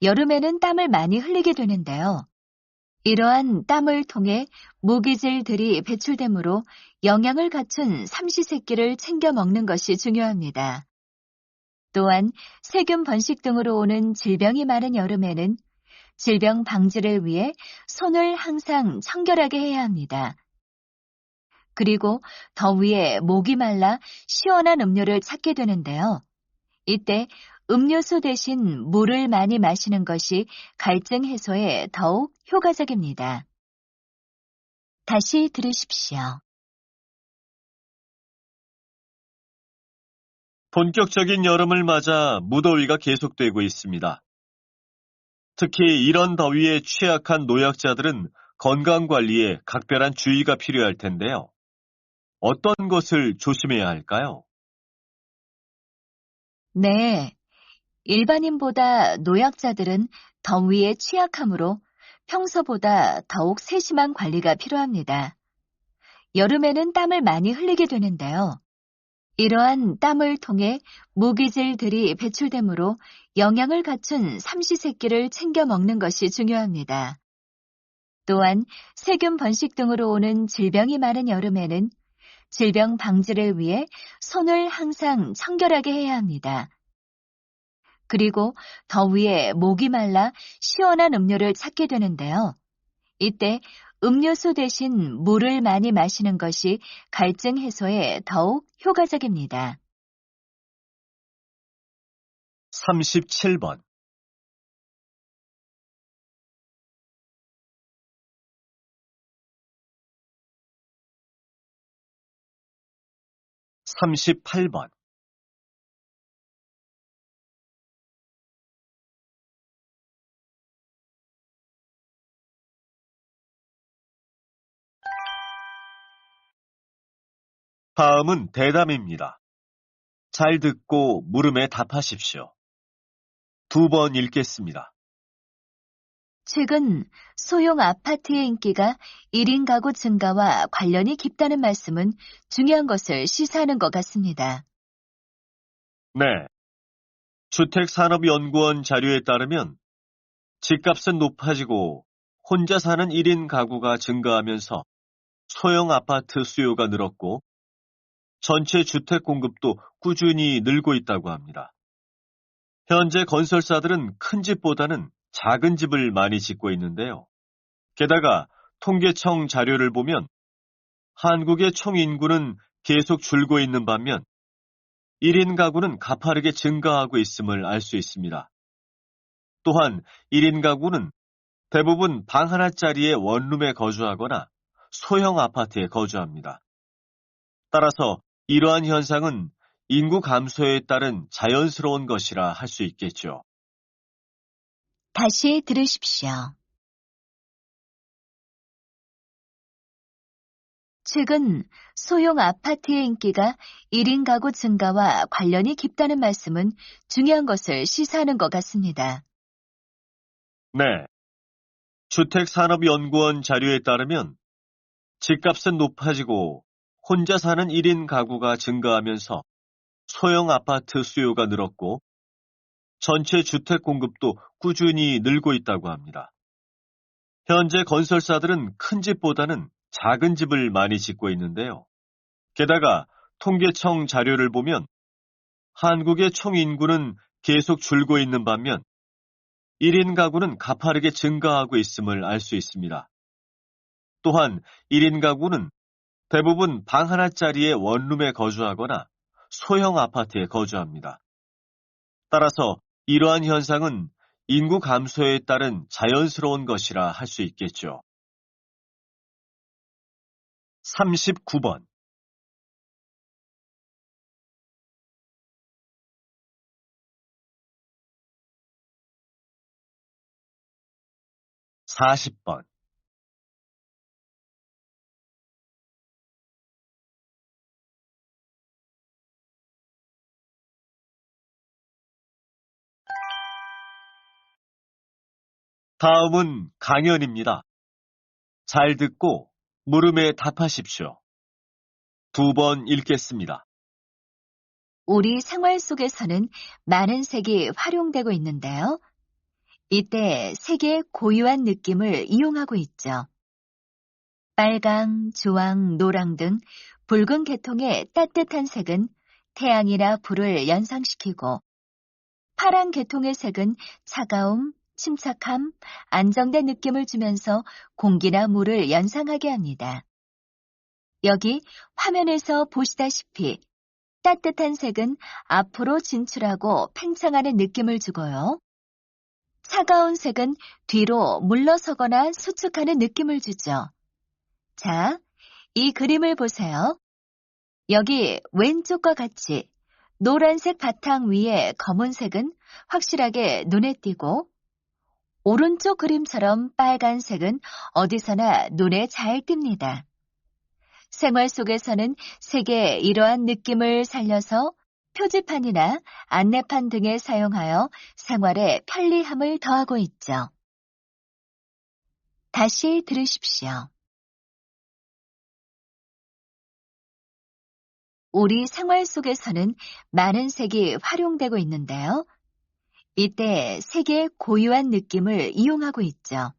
[SPEAKER 1] 여름에는 땀을 많이 흘리게 되는데요. 이러한 땀을 통해 무기질들이 배출되므로 영양을 갖춘 삼시세끼를 챙겨 먹는 것이 중요합니다. 또한 세균 번식 등으로 오는 질병이 많은 여름에는 질병 방지를 위해 손을 항상 청결하게 해야 합니다. 그리고 더위에 목이 말라 시원한 음료를 찾게 되는데요. 이때 음료수 대신 물을 많이 마시는 것이 갈증 해소에 더욱 효과적입니다. 다시 들으십시오.
[SPEAKER 2] 본격적인 여름을 맞아 무더위가 계속되고 있습니다. 특히 이런 더위에 취약한 노약자들은 건강관리에 각별한 주의가 필요할 텐데요. 어떤 것을 조심해야 할까요?
[SPEAKER 1] 네, 일반인보다 노약자들은 더위에 취약하므로 평소보다 더욱 세심한 관리가 필요합니다. 여름에는 땀을 많이 흘리게 되는데요. 이러한 땀을 통해 무기질들이 배출되므로 영양을 갖춘 삼시세끼를 챙겨 먹는 것이 중요합니다. 또한 세균 번식 등으로 오는 질병이 많은 여름에는 질병 방지를 위해 손을 항상 청결하게 해야 합니다. 그리고 더위에 목이 말라 시원한 음료를 찾게 되는데요. 이때 음료수 대신 물을 많이 마시는 것이 갈증 해소에 더욱 효과적입니다.
[SPEAKER 2] 37번 38번 다음은 대담입니다. 잘 듣고 물음에 답하십시오. 2번 읽겠습니다.
[SPEAKER 1] 최근 소형 아파트의 인기가 1인 가구 증가와 관련이 깊다는 말씀은 중요한 것을 시사하는 것 같습니다.
[SPEAKER 2] 네. 주택산업연구원 자료에 따르면 집값은 높아지고 혼자 사는 1인 가구가 증가하면서 소형 아파트 수요가 늘었고 전체 주택 공급도 꾸준히 늘고 있다고 합니다. 현재 건설사들은 큰 집보다는 작은 집을 많이 짓고 있는데요. 게다가 통계청 자료를 보면 한국의 총 인구는 계속 줄고 있는 반면 1인 가구는 가파르게 증가하고 있음을 알 수 있습니다. 또한 1인 가구는 대부분 방 하나짜리의 원룸에 거주하거나 소형 아파트에 거주합니다. 따라서 이러한 현상은 인구 감소에 따른 자연스러운 것이라 할 수 있겠죠.
[SPEAKER 1] 다시 들으십시오. 최근 소형 아파트의 인기가 1인 가구 증가와 관련이 깊다는 말씀은 중요한 것을 시사하는 것 같습니다.
[SPEAKER 2] 네. 주택산업연구원 자료에 따르면 집값은 높아지고 혼자 사는 1인 가구가 증가하면서 소형 아파트 수요가 늘었고 전체 주택 공급도 꾸준히 늘고 있다고 합니다. 현재 건설사들은 큰 집보다는 작은 집을 많이 짓고 있는데요. 게다가 통계청 자료를 보면 한국의 총 인구는 계속 줄고 있는 반면 1인 가구는 가파르게 증가하고 있음을 알 수 있습니다. 또한 1인 가구는 대부분 방 하나짜리의 원룸에 거주하거나 소형 아파트에 거주합니다. 따라서 이러한 현상은 인구 감소에 따른 자연스러운 것이라 할 수 있겠죠. 39번. 40번. 다음은 강연입니다. 잘 듣고 물음에 답하십시오. 2번 읽겠습니다.
[SPEAKER 1] 우리 생활 속에서는 많은 색이 활용되고 있는데요. 이때 색의 고유한 느낌을 이용하고 있죠. 빨강, 주황, 노랑 등 붉은 계통의 따뜻한 색은 태양이나 불을 연상시키고 파란 계통의 색은 차가움, 침착함, 안정된 느낌을 주면서 공기나 물을 연상하게 합니다. 여기 화면에서 보시다시피 따뜻한 색은 앞으로 진출하고 팽창하는 느낌을 주고요. 차가운 색은 뒤로 물러서거나 수축하는 느낌을 주죠. 자, 이 그림을 보세요. 여기 왼쪽과 같이 노란색 바탕 위에 검은색은 확실하게 눈에 띄고 오른쪽 그림처럼 빨간색은 어디서나 눈에 잘 띕니다. 생활 속에서는 색의 이러한 느낌을 살려서 표지판이나 안내판 등에 사용하여 생활에 편리함을 더하고 있죠. 다시 들으십시오. 우리 생활 속에서는 많은 색이 활용되고 있는데요. 이때 색의 고유한 느낌을 이용하고 있죠.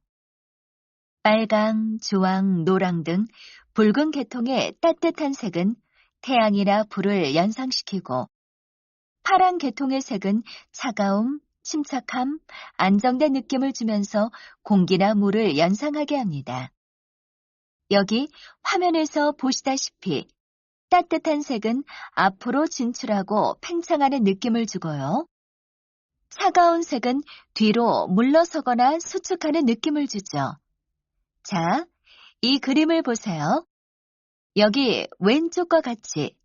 [SPEAKER 1] 빨강, 주황, 노랑 등 붉은 계통의 따뜻한 색은 태양이나 불을 연상시키고 파란 계통의 색은 차가움, 침착함, 안정된 느낌을 주면서 공기나 물을 연상하게 합니다. 여기 화면에서 보시다시피 따뜻한 색은 앞으로 진출하고 팽창하는 느낌을 주고요. 차가운 색은 뒤로 물러서거나 수축하는 느낌을 주죠. 자, 이 그림을 보세요. 여기 왼쪽과 같이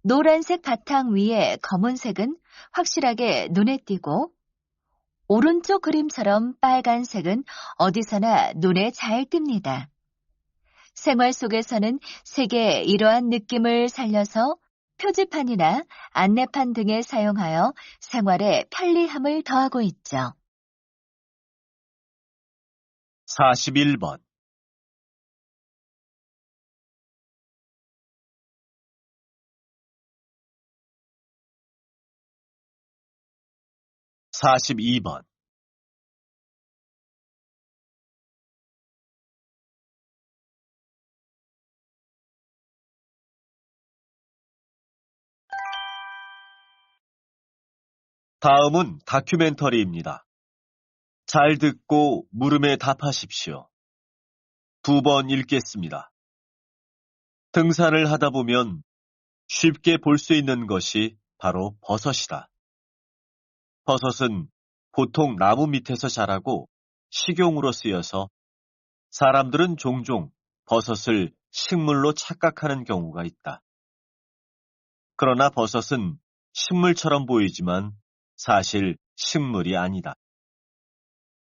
[SPEAKER 1] 노란색 바탕 위에 검은색은 확실하게 눈에 띄고 오른쪽 그림처럼 빨간색은 어디서나 눈에 잘 띕니다. 생활 속에서는 색의 이러한 느낌을 살려서 표지판이나 안내판 등에 사용하여 생활에 편리함을 더하고 있죠.
[SPEAKER 2] 41번. 42번. 다음은 다큐멘터리입니다. 잘 듣고 물음에 답하십시오. 2번 읽겠습니다. 등산을 하다 보면 쉽게 볼 수 있는 것이 바로 버섯이다. 버섯은 보통 나무 밑에서 자라고 식용으로 쓰여서 사람들은 종종 버섯을 식물로 착각하는 경우가 있다. 그러나 버섯은 식물처럼 보이지만 사실 식물이 아니다.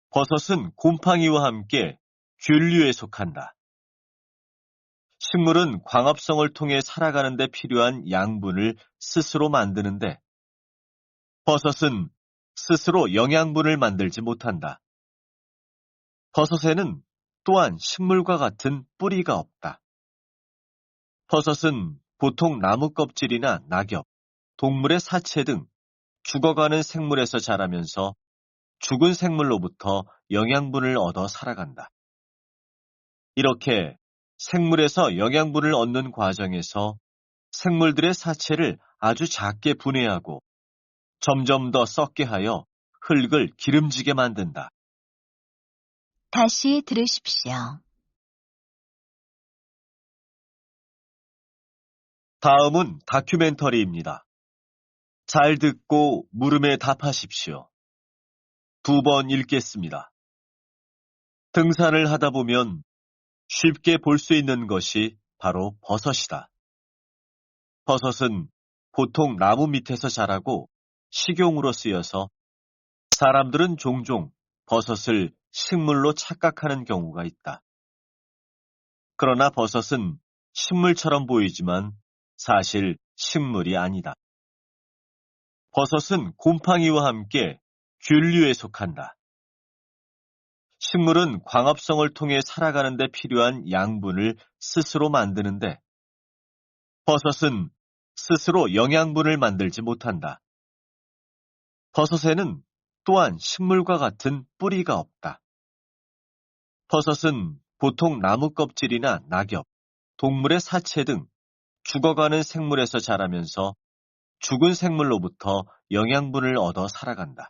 [SPEAKER 2] 버섯은 곰팡이와 함께 균류에 속한다. 식물은 광합성을 통해 살아가는 데 필요한 양분을 스스로 만드는데 버섯은 스스로 영양분을 만들지 못한다. 버섯에는 또한 식물과 같은 뿌리가 없다. 버섯은 보통 나무 껍질이나 낙엽, 동물의 사체 등 죽어가는 생물에서 자라면서 죽은 생물로부터 영양분을 얻어 살아간다. 이렇게 생물에서 영양분을 얻는 과정에서 생물들의 사체를 아주 작게 분해하고 점점 더 썩게 하여 흙을 기름지게 만든다.
[SPEAKER 1] 다시 들으십시오.
[SPEAKER 2] 다음은 다큐멘터리입니다. 잘 듣고 물음에 답하십시오. 2번 읽겠습니다. 등산을 하다 보면 쉽게 볼 수 있는 것이 바로 버섯이다. 버섯은 보통 나무 밑에서 자라고 식용으로 쓰여서 사람들은 종종 버섯을 식물로 착각하는 경우가 있다. 그러나 버섯은 식물처럼 보이지만 사실 식물이 아니다. 버섯은 곰팡이와 함께 균류에 속한다. 식물은 광합성을 통해 살아가는 데 필요한 양분을 스스로 만드는데 버섯은 스스로 영양분을 만들지 못한다. 버섯에는 또한 식물과 같은 뿌리가 없다. 버섯은 보통 나무 껍질이나 낙엽, 동물의 사체 등 죽어가는 생물에서 자라면서 죽은 생물로부터 영양분을 얻어 살아간다.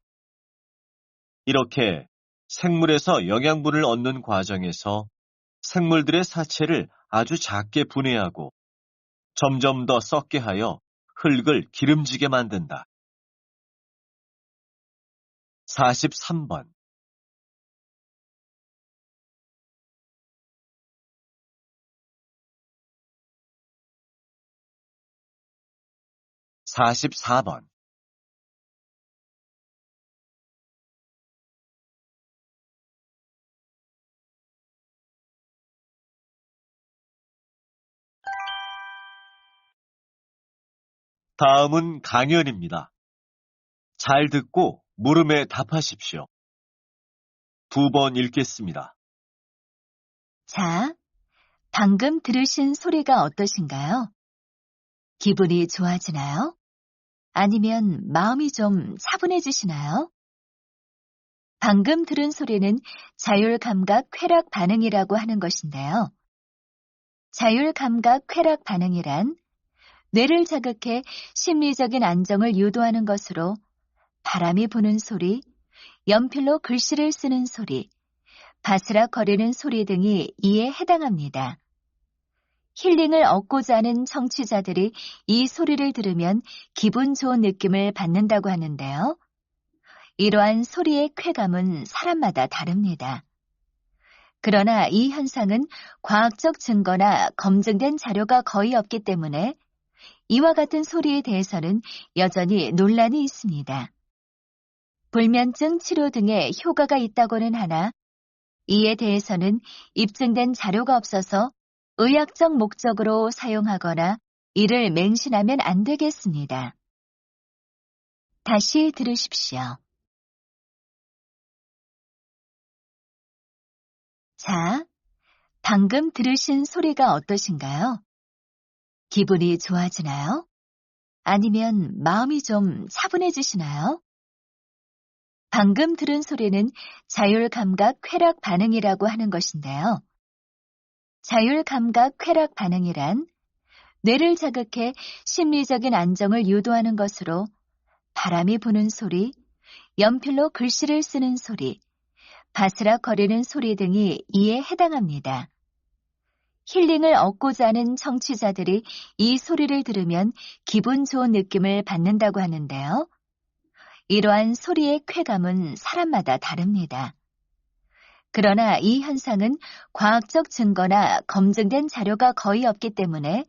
[SPEAKER 2] 이렇게 생물에서 영양분을 얻는 과정에서 생물들의 사체를 아주 작게 분해하고 점점 더 썩게 하여 흙을 기름지게 만든다. 43번. 44번. 다음은 강연입니다. 잘 듣고 물음에 답하십시오. 2번 읽겠습니다.
[SPEAKER 1] 자, 방금 들으신 소리가 어떠신가요? 기분이 좋아지나요? 아니면 마음이 좀 차분해지시나요? 방금 들은 소리는 자율감각 쾌락 반응이라고 하는 것인데요. 자율감각 쾌락 반응이란 뇌를 자극해 심리적인 안정을 유도하는 것으로 바람이 부는 소리, 연필로 글씨를 쓰는 소리, 바스락거리는 소리 등이 이에 해당합니다. 힐링을 얻고자 하는 청취자들이 이 소리를 들으면 기분 좋은 느낌을 받는다고 하는데요. 이러한 소리의 쾌감은 사람마다 다릅니다. 그러나 이 현상은 과학적 증거나 검증된 자료가 거의 없기 때문에 이와 같은 소리에 대해서는 여전히 논란이 있습니다. 불면증 치료 등에 효과가 있다고는 하나 이에 대해서는 입증된 자료가 없어서 의학적 목적으로 사용하거나 이를 맹신하면 안 되겠습니다. 다시 들으십시오. 자, 방금 들으신 소리가 어떠신가요? 기분이 좋아지나요? 아니면 마음이 좀 차분해지시나요? 방금 들은 소리는 자율감각 쾌락 반응이라고 하는 것인데요. 자율감각 쾌락 반응이란 뇌를 자극해 심리적인 안정을 유도하는 것으로 바람이 부는 소리, 연필로 글씨를 쓰는 소리, 바스락거리는 소리 등이 이에 해당합니다. 힐링을 얻고자 하는 청취자들이 이 소리를 들으면 기분 좋은 느낌을 받는다고 하는데요. 이러한 소리의 쾌감은 사람마다 다릅니다. 그러나 이 현상은 과학적 증거나 검증된 자료가 거의 없기 때문에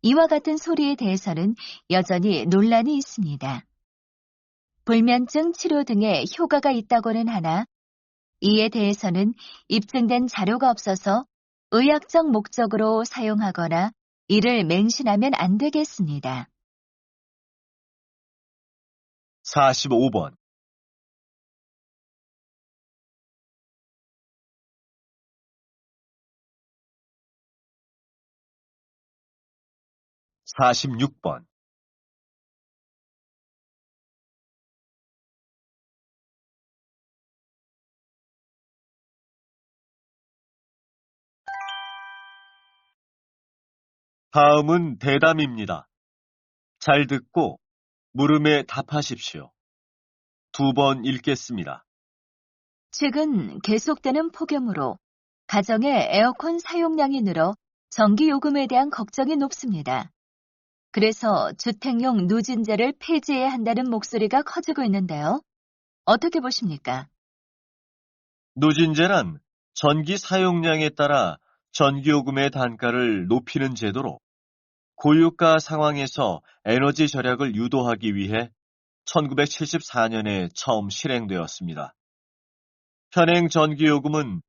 [SPEAKER 1] 이와 같은 소리에 대해서는 여전히 논란이 있습니다. 불면증 치료 등에 효과가 있다고는 하나 이에 대해서는 입증된 자료가 없어서 의학적 목적으로 사용하거나 이를 맹신하면 안 되겠습니다.
[SPEAKER 2] 45번. 46번. '다음은 대담입니다. 잘 듣고 물음에 답하십시오. 2번 읽겠습니다.
[SPEAKER 1] 최근 계속되는 폭염으로 가정의 에어컨 사용량이 늘어 전기요금에 대한 걱정이 높습니다. 그래서 주택용 누진제를 폐지해야 한다는 목소리가 커지고 있는데요. 어떻게 보십니까?
[SPEAKER 2] 누진제란 전기 사용량에 따라 전기요금의 단가를 높이는 제도로 고유가 상황에서 에너지 절약을 유도하기 위해 1974년에 처음 실행되었습니다. 현행 전기요금은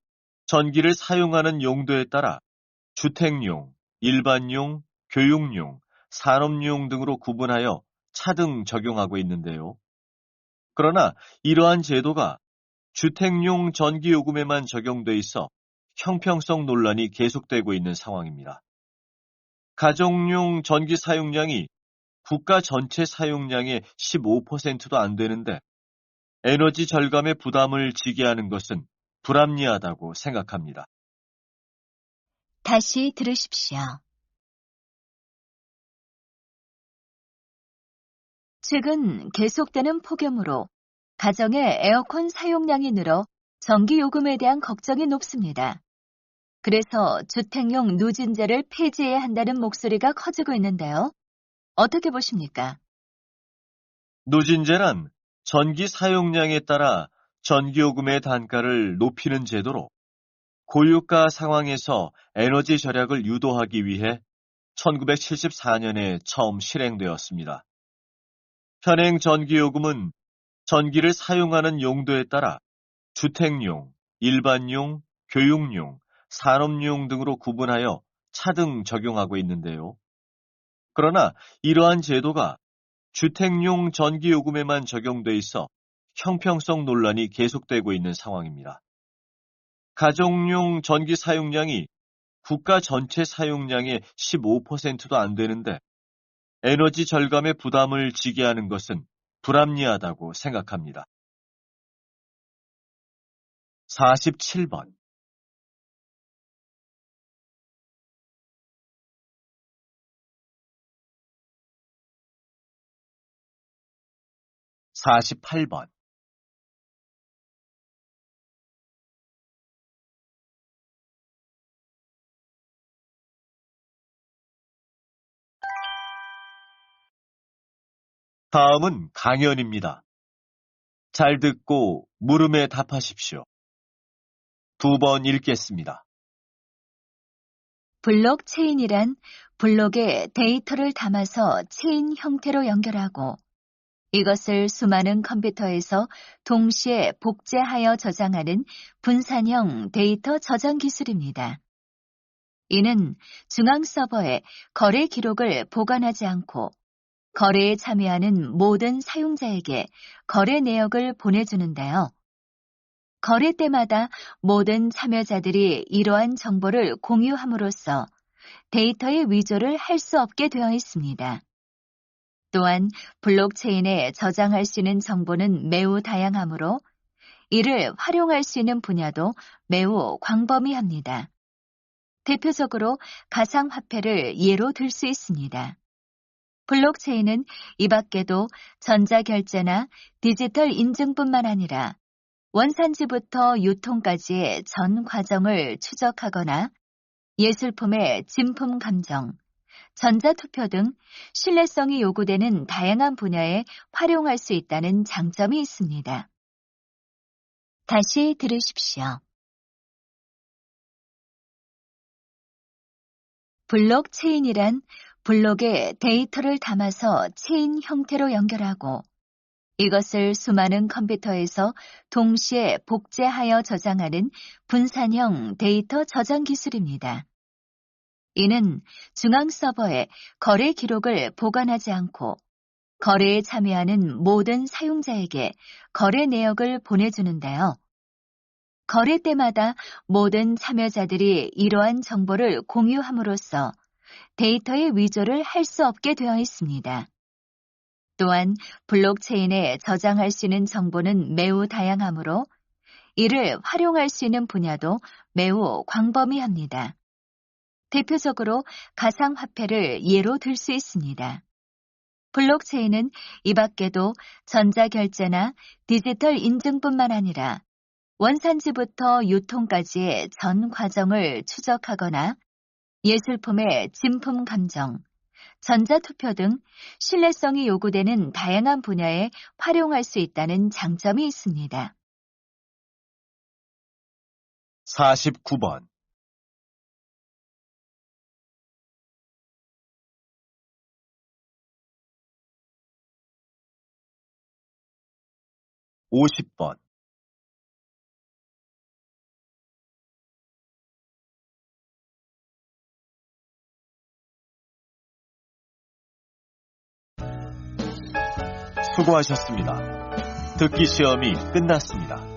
[SPEAKER 2] 전기를 사용하는 용도에 따라 주택용, 일반용, 교육용, 산업용 등으로 구분하여 차등 적용하고 있는데요. 그러나 이러한 제도가 주택용 전기요금에만 적용돼 있어 형평성 논란이 계속되고 있는 상황입니다. 가정용 전기 사용량이 국가 전체 사용량의 15%도 안 되는데 에너지 절감의 부담을 지게 하는 것은 불합리하다고 생각합니다.
[SPEAKER 1] 다시 들으십시오. 최근 계속되는 폭염으로 가정의 에어컨 사용량이 늘어 전기요금에 대한 걱정이 높습니다. 그래서 주택용 누진제를 폐지해야 한다는 목소리가 커지고 있는데요. 어떻게 보십니까?
[SPEAKER 2] 누진제란 전기 사용량에 따라 전기요금의 단가를 높이는 제도로 고유가 상황에서 에너지 절약을 유도하기 위해 1974년에 처음 실행되었습니다. 현행 전기요금은 전기를 사용하는 용도에 따라 주택용, 일반용, 교육용, 산업용 등으로 구분하여 차등 적용하고 있는데요. 그러나 이러한 제도가 주택용 전기요금에만 적용돼 있어 형평성 논란이 계속되고 있는 상황입니다. 가정용 전기 사용량이 국가 전체 사용량의 15%도 안 되는데 에너지 절감의 부담을 지게 하는 것은 불합리하다고 생각합니다. 47번. 48번. '다음은 강연입니다. 잘 듣고 물음에 답하십시오. 2번 읽겠습니다.
[SPEAKER 1] 블록체인이란 블록에 데이터를 담아서 체인 형태로 연결하고 이것을 수많은 컴퓨터에서 동시에 복제하여 저장하는 분산형 데이터 저장 기술입니다. 이는 중앙 서버에 거래 기록을 보관하지 않고 거래에 참여하는 모든 사용자에게 거래 내역을 보내주는데요. 거래 때마다 모든 참여자들이 이러한 정보를 공유함으로써 데이터의 위조를 할 수 없게 되어 있습니다. 또한 블록체인에 저장할 수 있는 정보는 매우 다양하므로 이를 활용할 수 있는 분야도 매우 광범위합니다. 대표적으로 가상화폐를 예로 들 수 있습니다. 블록체인은 이 밖에도 전자결제나 디지털 인증뿐만 아니라 원산지부터 유통까지의 전 과정을 추적하거나 예술품의 진품 감정, 전자투표 등 신뢰성이 요구되는 다양한 분야에 활용할 수 있다는 장점이 있습니다. 다시 들으십시오. 블록체인이란 블록에 데이터를 담아서 체인 형태로 연결하고 이것을 수많은 컴퓨터에서 동시에 복제하여 저장하는 분산형 데이터 저장 기술입니다. 이는 중앙 서버에 거래 기록을 보관하지 않고 거래에 참여하는 모든 사용자에게 거래 내역을 보내주는데요. 거래 때마다 모든 참여자들이 이러한 정보를 공유함으로써 데이터의 위조를 할 수 없게 되어 있습니다. 또한 블록체인에 저장할 수 있는 정보는 매우 다양하므로 이를 활용할 수 있는 분야도 매우 광범위합니다. 대표적으로 가상화폐를 예로 들 수 있습니다. 블록체인은 이 밖에도 전자결제나 디지털 인증뿐만 아니라 원산지부터 유통까지의 전 과정을 추적하거나 예술품의 진품 감정, 전자투표 등 신뢰성이 요구되는 다양한 분야에 활용할 수 있다는 장점이 있습니다.
[SPEAKER 2] 49번. 50번. '수고하셨습니다. 듣기 시험이 끝났습니다.